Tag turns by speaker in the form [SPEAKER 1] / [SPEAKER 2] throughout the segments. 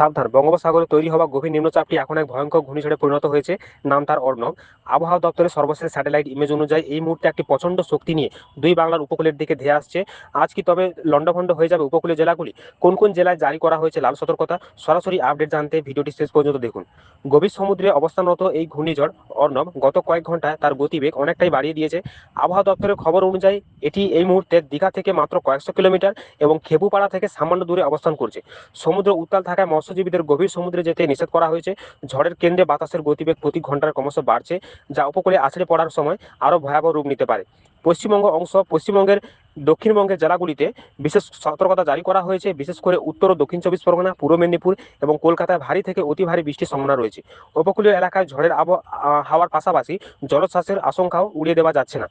[SPEAKER 1] সাবধান, বঙ্গোপসাগরে তৈরি হওয়া গভীর নিম্নচাপটি এখন এক ভয়ঙ্কর ঘূর্ণিঝড়ে পরিণত হয়েছে। নাম তার অর্ণব। আবহাওয়া দপ্তরের সর্বশেষ স্যাটেলাইট ইমেজ অনুযায়ী এই মুহূর্তে একটি প্রচণ্ড শক্তি নিয়ে দুই বাংলার উপকূলের দিকে ধেয়ে আসছে। আজ কি তবে লন্ডভন্ড হয়ে যাবে উপকূলীয় জেলাগুলি? কোন কোন জেলায় জারি করা হয়েছে লাল সতর্কতা? সরাসরি আপডেট জানতে ভিডিওটি শেষ পর্যন্ত দেখুন। গভীর সমুদ্রে অবস্থানরত এই ঘূর্ণিঝড় অর্ণব গত কয়েক ঘন্টায় তার গতিবেগ অনেকটাই বাড়িয়ে দিয়েছে। আবহাওয়া দপ্তরের খবর অনুযায়ী এটি এই মুহূর্তে দীঘা থেকে মাত্র কয়েকশো কিলোমিটার এবং খেপুপাড়া থেকে সামান্য দূরে অবস্থান করছে। সমুদ্র উত্তাল থাকায় মৎস্যজীবীদের গভীর সমুদ্রে যেতে নিষেধ করা হয়েছে। ঝড়ের কেন্দ্রে বাতাসের গতিবেগ প্রতি ঘন্টায় ক্রমশ বাড়ছে, যা উপকূলে আছড়ে পড়ার সময় আরও ভয়াবহ রূপ নিতে পারে। পশ্চিমবঙ্গের দক্ষিণবঙ্গের জেলাগুলিতে বিশেষ সতর্কতা জারি করা হয়েছে। বিশেষ করে উত্তর ও দক্ষিণ চব্বিশ পরগনা, পূর্ব মেদিনীপুর এবং কলকাতায় ভারী থেকে অতি ভারী বৃষ্টির সম্ভাবনা রয়েছে। উপকূলীয় এলাকায় ঝড়ের হাওয়ার পাশাপাশি জলোচ্ছ্বাসের আশঙ্কাও উড়িয়ে দেওয়া যাচ্ছে না।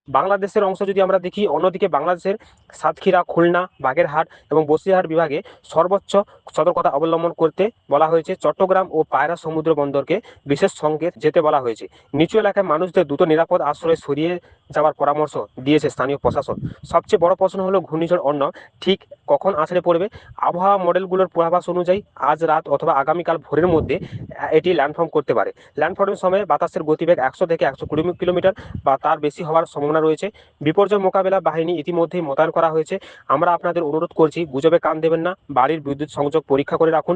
[SPEAKER 1] বাংলাদেশের অংশ যদি আমরা দেখি, অন্যদিকে বাংলাদেশের সাতক্ষীরা, খুলনা, বাগেরহাট এবং বসিরহাট বিভাগে সর্বোচ্চ সতর্কতা অবলম্বন করতে বলা হয়েছে। চট্টগ্রাম ও পায়রা সমুদ্র বন্দরকে বিশেষ সংকেত যেতে বলা হয়েছে। নিচু এলাকায় মানুষদের দ্রুত নিরাপদ আশ্রয়ে সরিয়ে যাওয়ার পরামর্শ দিয়েছে স্থানীয় প্রশাসন। সবচেয়ে বড় প্রশ্ন হলো ঘূর্ণিঝড় অর্ণব ঠিক কখন আছড়ে পড়বে। আবহাওয়া মডেলগুলোর পূর্বাভাস অনুযায়ী আজ রাত অথবা আগামীকাল ভোরের মধ্যে এটি ল্যান্ডফর্ম করতে পারে। ল্যান্ডফর্মের সময় বাতাসের গতিবেগ 100 থেকে 120 কিলোমিটার বা তার বেশি হওয়ার সম্ভাবনা রয়েছে। বিপর্যয় মোকাবেলা বাহিনী ইতিমধ্যেই মোতায়েন করা হয়েছে। আমরা আপনাদের অনুরোধ করছি, গুজবে কান দেবেন না। বাড়ির বিদ্যুৎ সংযোগ পরীক্ষা করে রাখুন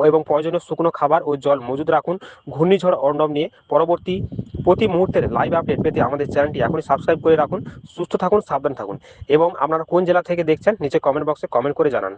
[SPEAKER 1] এবং প্রয়োজনীয় শুকনো খাবার ও জল মজুদ রাখুন। ঘূর্ণিঝড় অর্ণব নিয়ে পরবর্তী প্রতি মুহূর্তের লাইভ আপডেট পেতে আমাদের চ্যানেলটি এখনই সাবস্ক্রাইব করে রাখুন। সুস্থ থাকুন, সাবধান থাকুন এবং আপনারা কোন জেলা থেকে দেখছেন নিচে কমেন্ট বক্সে কমেন্ট করে জানান।